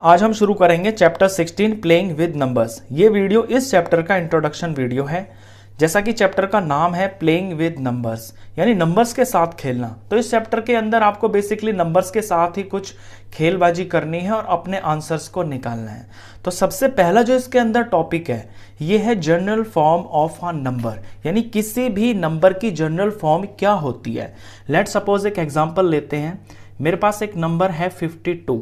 आज हम शुरू करेंगे चैप्टर 16 प्लेइंग विद नंबर्स। ये वीडियो इस चैप्टर का इंट्रोडक्शन वीडियो है। जैसा कि चैप्टर का नाम है प्लेइंग विद नंबर्स, यानी नंबर्स के साथ खेलना। तो इस चैप्टर के अंदर आपको बेसिकली नंबर्स के साथ ही कुछ खेलबाजी करनी है और अपने आंसर्स को निकालना है। तो सबसे पहला जो इसके अंदर टॉपिक है ये है general form of a number, यानी किसी भी नंबर की जनरल फॉर्म क्या होती है। लेट सपोज एक एग्जांपल लेते हैं। मेरे पास एक नंबर है 52।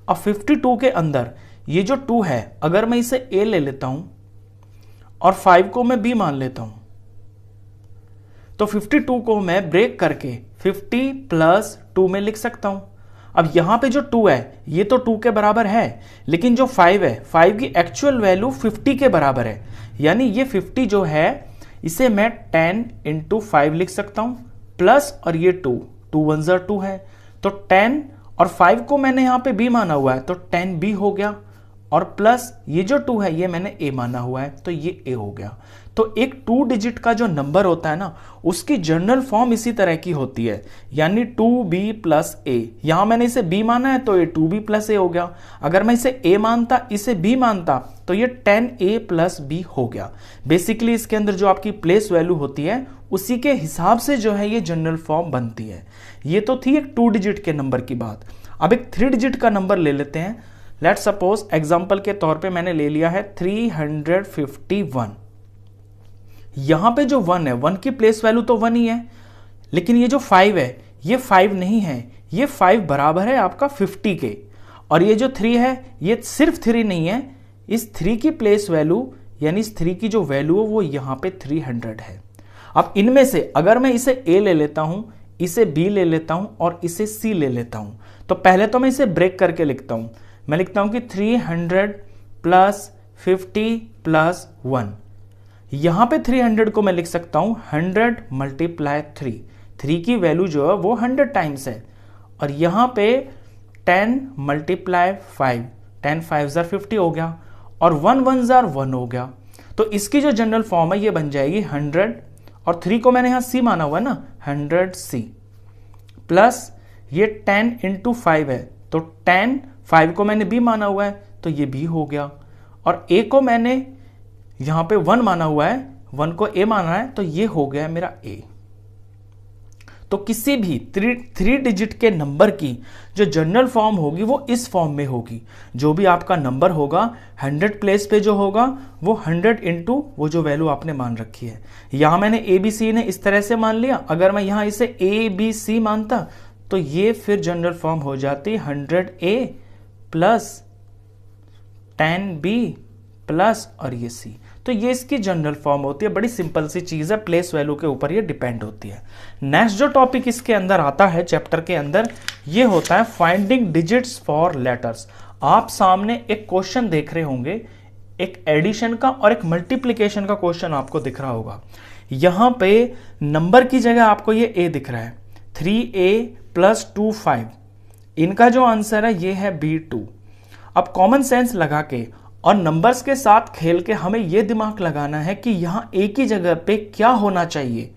अब 52 के अंदर ये जो 2 है, अगर मैं इसे a ले लेता हूं और 5 को मैं b मान लेता हूं, तो 52 को मैं ब्रेक करके 50 प्लस 2 में लिख सकता हूं। अब यहां पे जो 2 है ये तो 2 के बराबर है, लेकिन जो 5 है 5 की एक्चुअल वैल्यू 50 के बराबर है, यानी ये 50 जो है इसे मैं 10 इंटू 5 लिख सकता हूं प्लस और ये 2 1 ज़ा 2 है, तो 10 और 5 को मैंने यहां पे b माना हुआ है तो 10b हो गया, और प्लस ये जो 2 है ये मैंने a माना हुआ है तो ये a हो गया। तो एक 2 डिजिट का जो नंबर होता है ना, उसकी जनरल फॉर्म इसी तरह की होती है, यानी 2b प्लस a। यहां मैंने इसे b माना है तो ये 2b प्लस a हो गया। अगर मैं इसे a मानता, इसे b मानता, तो ये 10a प्लस b हो गया। बेसिकली इसके अंदर जो आपकी प्लेस वैल्यू होती है उसी के हिसाब से जो है ये जनरल फॉर्म बनती है। ये तो थी एक 2 डिजिट के नंबर की बात। अब एक 3 डिजिट का नंबर ले लेते हैं। लेट सपोज एग्जांपल के तौर पे मैंने ले लिया है 351। यहां पे जो 1 है, 1 की प्लेस वैल्यू तो 1 ही है, लेकिन ये जो 5 है ये 5 नहीं है, ये 5 बराबर है आपका 50 के। और ये जो 3 है ये सिर्फ 3 नहीं है, इस 3 की प्लेस वैल्यू यानी इस 3 की जो वैल्यू है वो यहां पे 300 है। अब इनमें से अगर मैं इसे a ले लेता हूं, इसे b ले लेता हूं और इसे c ले लेता हूं, तो पहले तो मैं इसे ब्रेक करके लिखता हूं। मैं लिखता हूं कि 300 प्लस 50 प्लस 1। यहां पे 300 को मैं लिख सकता हूं 100 मल्टीप्लाई 3। 3 की वैल्यू जो है वो 100 टाइम्स है, और यहां पे 10 मल्टीप्लाई 5, 10 5 ज़ा 50 हो गया, और 1 1 ज़ा 1 हो गया। तो इसकी जो जनरल फॉर्म है ये बन जाएगी 100, और 3 को मैंने यहां c माना हुआ है ना, 100c प्लस ये 10 इंटू 5 है तो 10, 5 को मैंने b माना हुआ है तो ये b हो गया, और a को मैंने यहां पे 1 माना हुआ है, 1 को a माना है तो ये हो गया मेरा a। तो किसी भी 3 डिजिट के नंबर की जो जनरल फॉर्म होगी वो इस फॉर्म में होगी। जो भी आपका नंबर होगा 100 प्लेस पे जो होगा वो 100 इंटू वो जो वैल्यू आपने मान रखी है। यहां मैंने a b c ने इस तरह से मान लिया, अगर मैं यहां इसे a b c मानता तो ये फिर जनरल फॉर्म हो जाती 100a प्लस 10b प्लस और ये c। तो ये इसकी जनरल फॉर्म होती है। बड़ी सिंपल सी चीज है, प्लेस वैल्यू के ऊपर ये डिपेंड होती है। नेक्स्ट जो टॉपिक इसके अंदर आता है चैप्टर के अंदर, ये होता है फाइंडिंग डिजिट्स फॉर लेटर्स। आप सामने एक क्वेश्चन देख रहे होंगे, एक एडिशन का और एक मल्टीप्लीकेशन का क्वेश्चन आपको दिख रहा होगा। यहां पे नंबर की जगह आपको ये a दिख रहा है, 3a प्लस 2 5। इनका जो आंसर है ये है b2। अब कॉमन सेंस लगा के और नंबर्स के साथ खेल के हमें यह दिमाग लगाना है कि यहां a की जगह पे क्या होना चाहिए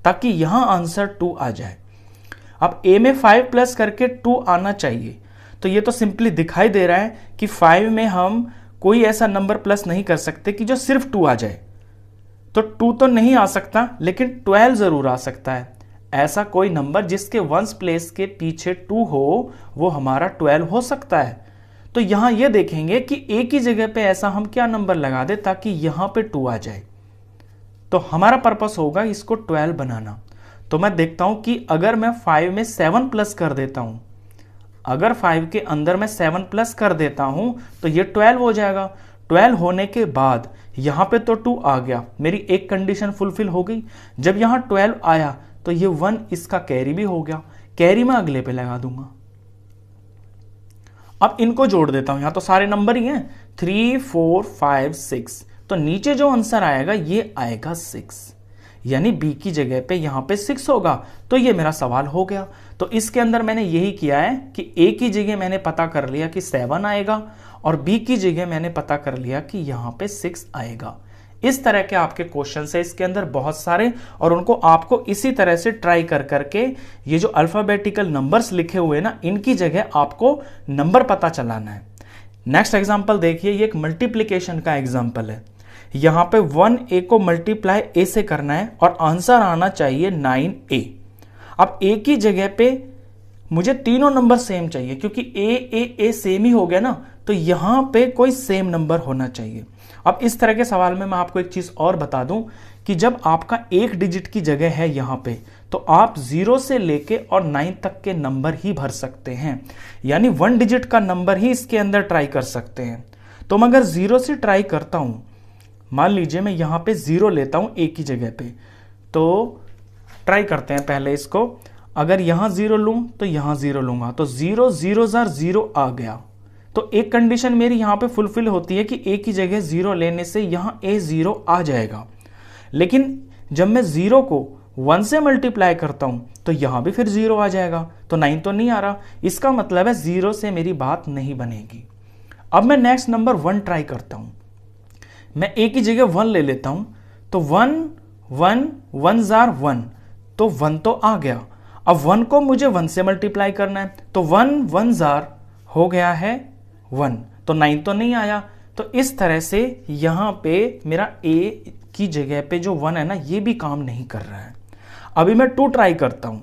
ताकि यहां आंसर 2 आ जाए। अब a में 5 प्लस करके 2 आना चाहिए, तो ये तो सिंपली दिखाई दे रहा है कि 5 में हम कोई ऐसा नंबर प्लस नहीं कर सकते कि जो सिर्फ 2 आ जाए। तो 2 तो नहीं आ सकता, लेकिन 12 जरूर आ सकता है। ऐसा कोई नंबर जिसके वंस प्लेस के पीछे 2 हो वो हमारा 12 हो सकता है। तो यहां ये देखेंगे कि a की जगह पे ऐसा हम क्या नंबर लगा दे ताकि यहां पे 2 आ जाए। तो हमारा पर्पस होगा इसको 12 बनाना। तो मैं देखता हूं कि अगर मैं 5 में 7 प्लस कर देता हूं, अगर 5 के अंदर मैं 7 प्लस कर देता हूं तो ये 12 हो जाएगा। 12 होने के बाद यहां पे तो 2 आ गया, मेरी एक कंडीशन फुलफिल हो गई। जब यहां 12 आया तो ये 1 इसका कैरी भी हो गया, कैरी मैं अगले पे लगा दूंगा। अब इनको जोड़ देता हूं, यहां तो सारे नंबर ही हैं, 3 4 5 6, तो नीचे जो आंसर आएगा ये आएगा 6, यानी b की जगह पे यहां पे 6 होगा। तो ये मेरा सवाल हो गया। तो इसके अंदर मैंने यही किया है कि a की जगह मैंने पता कर लिया कि 7 आएगा, और b की जगह मैंने पता कर लिया कि यहां पे 6 आएगा। इस तरह के आपके क्वेश्चन है इसके अंदर बहुत सारे, और उनको आपको इसी तरह से ट्राई कर करके ये जो अल्फाबेटिकल नंबर्स लिखे हुए ना, इनकी जगह आपको नंबर पता चलाना है। नेक्स्ट एग्जाम्पल देखिए, ये एक मल्टीप्लीकेशन का एग्जाम्पल है। यहां पे 1a को मल्टीप्लाई a से करना है और आंसर आना चाहिए 9a। अब a की जगह पे मुझे तीनों नंबर सेम चाहिए, क्योंकि a सेम ही हो गया ना, तो यहां पे कोई सेम नंबर होना चाहिए। अब इस तरह के सवाल में मैं आपको एक चीज और बता दूं कि जब आपका एक डिजिट की जगह है यहां पे, तो आप 0 से लेके और 9 तक के नंबर ही भर सकते हैं, यानी 1 डिजिट का नंबर ही इसके अंदर ट्राई कर सकते हैं। तो मैं अगर 0 से ट्राई करता हूं, मान लीजिए मैं यहां पे 0 लेता हूं a की जगह पे, तो ट्राई करते हैं पहले इसको। अगर यहां 0 लूं तो यहां 0 लूंगा, तो 0 0 0 आ गया। तो एक कंडीशन मेरी यहां पे फुलफिल होती है कि a की जगह 0 लेने से यहां a 0 आ जाएगा। लेकिन जब मैं 0 को 1 से मल्टीप्लाई करता हूं तो यहां भी फिर 0 आ जाएगा, तो 9 तो नहीं आ रहा। इसका मतलब है 0 से मेरी बात नहीं बनेगी। अब मैं नेक्स्ट नंबर 1 ट्राई करता हूं। मैं a की जगह 1 ले लेता हूं, तो 1 1 1 जार 1, तो 1 तो आ गया। अब 1 को मुझे 1 से मल्टीप्लाई करना है, तो 1 1 जार हो गया है 1, तो 9 तो नहीं आया। तो इस तरह से यहां पे मेरा a की जगह पे जो 1 है ना, ये भी काम नहीं कर रहा है। अभी मैं 2 ट्राई करता हूं,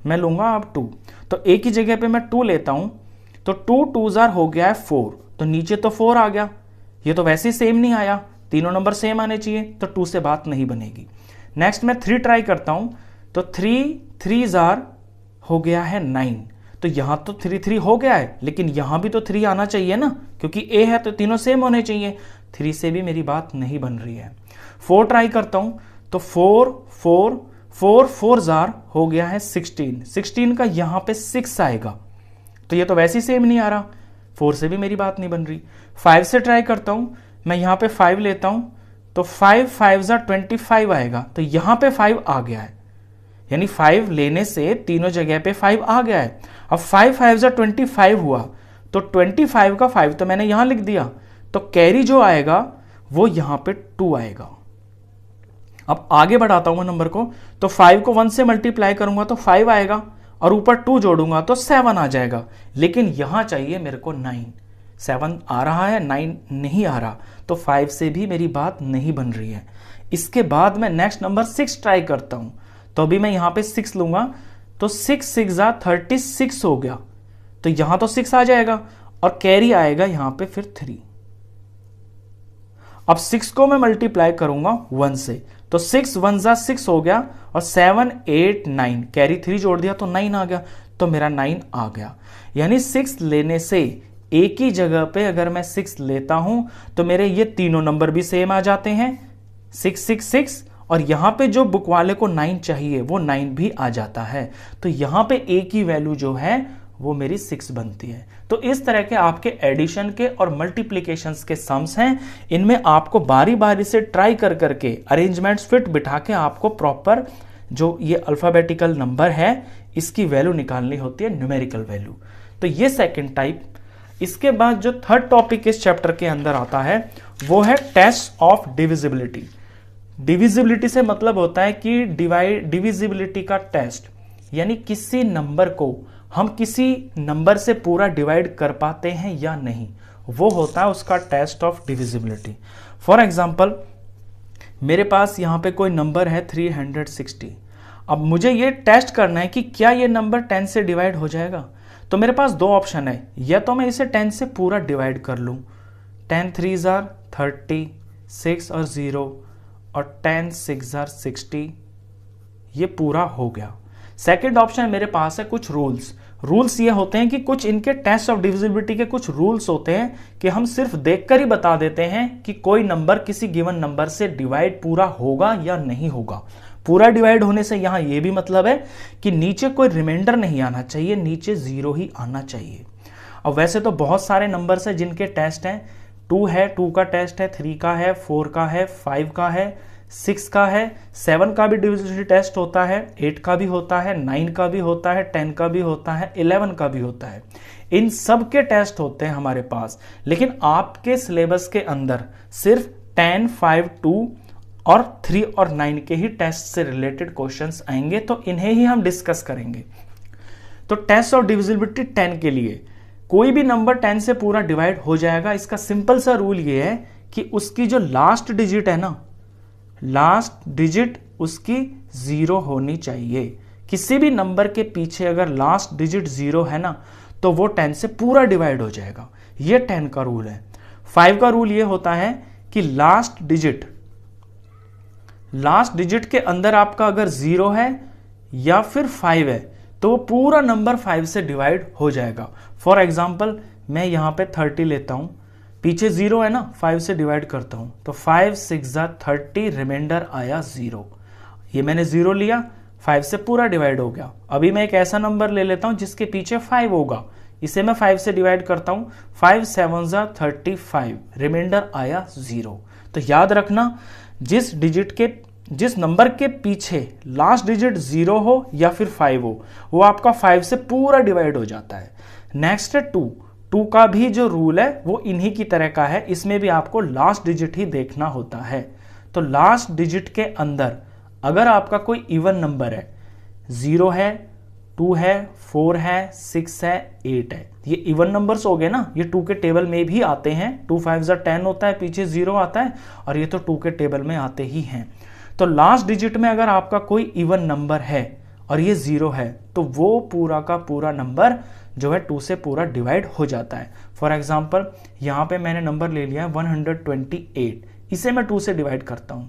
मैं लूंगा अब 2, तो a की जगह पे मैं 2 लेता हूं, तो 2 2 जार हो गया है 4, तो नीचे तो 4 आ गया। ये तो वैसे ही सेम नहीं आया, तीनों नंबर सेम आने चाहिए, तो 2 से बात नहीं बनेगी। नेक्स्ट मैं 3 ट्राई करता हूं, तो 3 3 जार हो गया है 9, तो यहां तो 3 3 हो गया है, लेकिन यहां भी तो 3 आना चाहिए ना, क्योंकि a है तो तीनों सेम होने चाहिए। 3 से भी मेरी बात नहीं बन रही है। 4 ट्राई करता हूं, तो 4 4 4 4 जार हो गया है 16, 16 का यहां पे 6 आएगा, तो ये तो वैसे ही सेम नहीं आ रहा। 4 से भी मेरी बात नहीं बन रही। 5 से ट्राई करता हूं, मैं यहां पे 5 लेता हूं, तो 5 5 जार 25 आएगा, तो यहां पे 5 आ गया है, यानी 5 लेने से तीनों जगह पे 5 आ गया है। अब 5 5 जार 25 हुआ, तो 25 का 5 तो मैंने यहां लिख दिया, तो कैरी जो आएगा वो यहां पे 2 आएगा। अब आगे बढ़ाता हूं मैं नंबर को, तो 5 को 1 से मल्टीप्लाई करूंगा तो 5 आएगा, और ऊपर 2 जोड़ूंगा तो 7 आ जाएगा। लेकिन यहां चाहिए मेरे को 9, 7 आ रहा है, 9 नहीं आ रहा, तो 5 से भी मेरी बात नहीं बन रही है। इसके बाद मैं नेक्स्ट नंबर 6 ट्राई करता हूं, तो अभी मैं यहां पे 6 लूंगा, तो 6 6 जा 36 हो गया, तो यहां तो 6 आ जाएगा, और कैरी आएगा यहां पे फिर 3। अब 6 को मैं मल्टीप्लाई करूंगा 1 से, तो 6 1 जा 6 हो गया, और 7 8 9 कैरी 3 जोड़ दिया तो 9 आ गया, तो मेरा 9 आ गया। यानी 6 लेने से एक ही जगह पे अगर मैं 6 लेता हूं तो मेरे ये तीनों नंबर भी सेम आ जाते हैं, 6 6 6, और यहां पे जो बुक वाले को 9 चाहिए वो 9 भी आ जाता है। तो यहां पे a की वैल्यू जो है वो मेरी 6 बनती है। तो इस तरह के आपके एडिशन के और मल्टीप्लिकेशंस के सम्स हैं, इनमें आपको बारी बारी से ट्राई कर करके अरेंजमेंट्स फिट बिठा के आपको प्रॉपर जो ये अल्फाबेटिकल नंबर है इसकी वैल्यू निकालनी होती है, न्यूमेरिकल वैल्यू। तो ये सेकंड टाइप। इसके बाद जो थर्ड टॉपिक इस चैप्टर के अंदर आता है वो है टेस्ट ऑफ डिविजिबिलिटी। डिविजिबिलिटी से मतलब होता है कि डिविजिबिलिटी का टेस्ट, यानी किसी नंबर को हम किसी नंबर से पूरा डिवाइड कर पाते हैं या नहीं, वो होता है उसका test of divisibility. For example मेरे पास यहां पे कोई नंबर है 360। अब मुझे ये टेस्ट करना है कि क्या ये नंबर 10 से डिवाइड हो जाएगा। तो मेरे पास दो ऑप्शन है, या तो मैं इसे 10 से पूरा डिवाइड कर लूं, 10 3 जार 30, 6 और 0, और 10 6 जार 60, ये पूरा हो गया। सेकेंड ऑप्शन मेरे पास है कुछ रूल्स ये होते हैं कि कुछ इनके टेस्ट ऑफ डिविजिबिलिटी के कुछ रूल्स होते हैं कि हम सिर्फ देखकर ही बता देते हैं कि कोई नंबर किसी गिवन नंबर से डिवाइड पूरा होगा या नहीं होगा। पूरा डिवाइड होने से यहां यह भी मतलब है कि नीचे कोई रिमाइंडर नहीं आना चाहिए, नीचे 0 ही आना चाहिए। अब वैसे तो बहुत सारे नंबर्स हैं जिनके टेस्ट हैं, 2 है, 2 का टेस्ट है, 3 का है, 4 का है, 5 का है, 6 का है, 7 का भी डिविजिबिलिटी टेस्ट होता है, 8 का भी होता है, 9 का भी होता है, 10 का भी होता है, 11 का भी होता है। इन सब के टेस्ट होते हैं हमारे पास, लेकिन आपके सिलेबस के अंदर सिर्फ 10, 5, 2 और 3 और 9 के ही टेस्ट से रिलेटेड क्वेश्चंस आएंगे, तो इन्हें ही हम डिस्कस करेंगे। तो टेस्ट ऑफ डिविजिबिलिटी 10 के लिए कोई भी नंबर 10 से पूरा डिवाइड हो जाएगा। इसका सिंपल सा रूल ये है कि उसकी जो लास्ट डिजिट है ना, लास्ट डिजिट उसकी 0 होनी चाहिए। किसी भी नंबर के पीछे अगर लास्ट डिजिट 0 है ना, तो वो 10 से पूरा डिवाइड हो जाएगा। ये 10 का रूल है। 5 का रूल ये होता है कि लास्ट डिजिट के अंदर आपका अगर 0 है या फिर 5 है तो वो पूरा नंबर 5 से डिवाइड हो जाएगा। फॉर एग्जाम्पल मैं यहां पे 30 लेता हूं, पीछे 0 है ना, 5 से डिवाइड करता हूं तो 5 6 30, रिमाइंडर आया 0। ये मैंने 0 लिया, 5 से पूरा डिवाइड हो गया। अभी मैं एक ऐसा नंबर ले लेता हूं जिसके पीछे 5 होगा, इसे मैं 5 से डिवाइड करता हूं, 5 7 35, रिमाइंडर आया 0। तो याद रखना, जिस नंबर के पीछे लास्ट डिजिट 0 हो या फिर 5 हो, वो आपका 5 से पूरा डिवाइड हो जाता है। नेक्स्ट है 2 का भी जो रूल है वो इन्हीं की तरह का है। इसमें भी आपको लास्ट डिजिट ही देखना होता है। तो लास्ट डिजिट के अंदर अगर आपका कोई इवन नंबर है, 0 है, 2 है, 4 है, 6 है, 8 है, ये इवन नंबर्स हो गए ना, ये 2 के टेबल में भी आते हैं। 2 5 10 होता है, पीछे 0 आता है, और ये तो 2 के टेबल में आते ही हैं। तो लास्ट डिजिट में अगर आपका कोई इवन नंबर है और ये 0 है तो वो पूरा का पूरा नंबर जो है 2 से पूरा डिवाइड हो जाता है। फॉर एग्जाम्पल यहां पे मैंने नंबर ले लिया है 128, इसे मैं 2 से डिवाइड करता हूं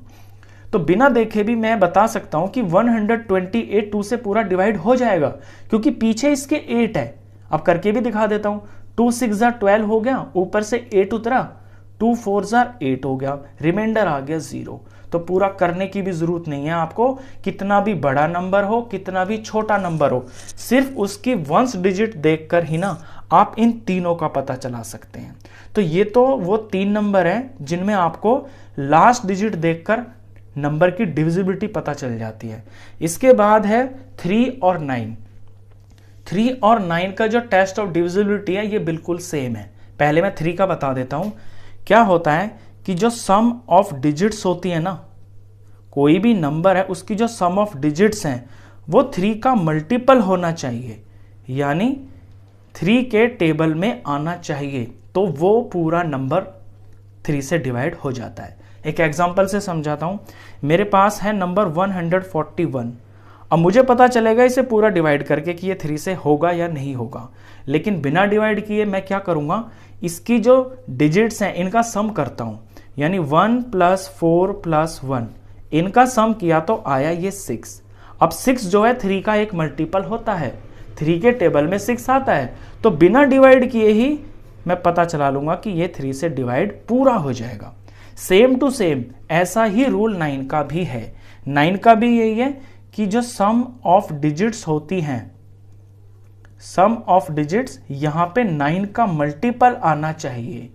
तो बिना देखे भी मैं बता सकता हूं कि 128 2 से पूरा डिवाइड हो जाएगा, क्योंकि पीछे इसके 8 है। अब करके भी दिखा देता हूं, 2 6 12 हो गया, ऊपर से 8 उतरा, 2 4 8 हो गया, रिमाइंडर आ गया 0। तो पूरा करने की भी जरूरत नहीं है आपको, कितना भी बड़ा नंबर हो, कितना भी छोटा नंबर हो, सिर्फ उसकी वंस डिजिट देखकर ही ना आप इन तीनों का पता चला सकते हैं। तो ये तो वो 3 नंबर हैं जिनमें आपको लास्ट डिजिट देखकर नंबर की डिविजिबिलिटी पता चल जाती है। इसके बाद है 3 और 9। 3 और 9 का जो टेस्ट ऑफ डिविजिबिलिटी है ये बिल्कुल सेम है। पहले मैं 3 का बता देता हूं। क्या होता है कि जो सम ऑफ डिजिट्स होती है ना, कोई भी नंबर है उसकी जो सम ऑफ डिजिट्स हैं वो 3 का मल्टीपल होना चाहिए, यानी 3 के टेबल में आना चाहिए, तो वो पूरा नंबर 3 से डिवाइड हो जाता है। एक एग्जांपल से समझाता हूं। मेरे पास है नंबर 141। अब मुझे पता चलेगा इसे पूरा डिवाइड करके कि ये 3 से होगा या नहीं होगा, लेकिन बिना डिवाइड किए मैं क्या करूंगा, इसकी जो डिजिट्स हैं इनका सम करता हूं, यानी 1 + 4 + 1, इनका सम किया तो आया ये 6। अब 6 जो है 3 का एक मल्टीपल होता है, 3 के टेबल में 6 आता है, तो बिना डिवाइड किए ही मैं पता चला लूंगा कि ये 3 से डिवाइड पूरा हो जाएगा। सेम टू सेम ऐसा ही रूल 9 का भी है। 9 का भी यही है कि जो सम ऑफ डिजिट्स होती हैं, सम ऑफ डिजिट्स यहां पे 9 का मल्टीपल आना चाहिए।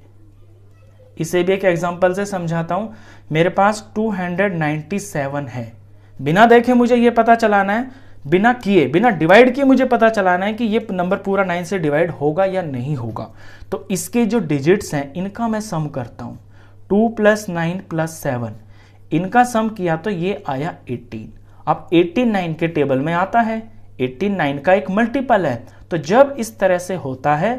इसे भी एक एग्जांपल से समझाता हूं। मेरे पास 297 है, बिना देखे मुझे ये पता चलाना है, बिना डिवाइड किए मुझे पता चलाना है कि ये नंबर पूरा 9 से डिवाइड होगा या नहीं होगा। तो इसके जो डिजिट्स हैं इनका मैं सम करता हूं, 2 + 9 + 7, इनका सम किया तो ये आया 18। अब 18 9 के टेबल में आता है, 18 9 का एक मल्टीपल है, तो जब इस तरह से होता है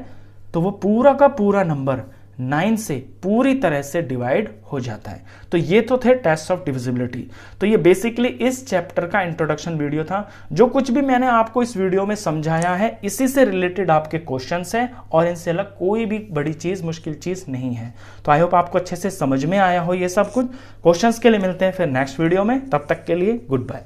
तो वो पूरा का पूरा नंबर 9 से पूरी तरह से डिवाइड हो जाता है। तो ये तो थे टेस्ट ऑफ डिविजिबिलिटी। तो ये बेसिकली इस चैप्टर का इंट्रोडक्शन वीडियो था। जो कुछ भी मैंने आपको इस वीडियो में समझाया है इसी से रिलेटेड आपके क्वेश्चंस हैं, और इनसे अलग कोई भी बड़ी चीज, मुश्किल चीज नहीं है। तो आई होप आपको अच्छे से समझ में आया हो ये सब कुछ। क्वेश्चंस के लिए मिलते हैं फिर नेक्स्ट वीडियो में, तब तक के लिए गुड बाय।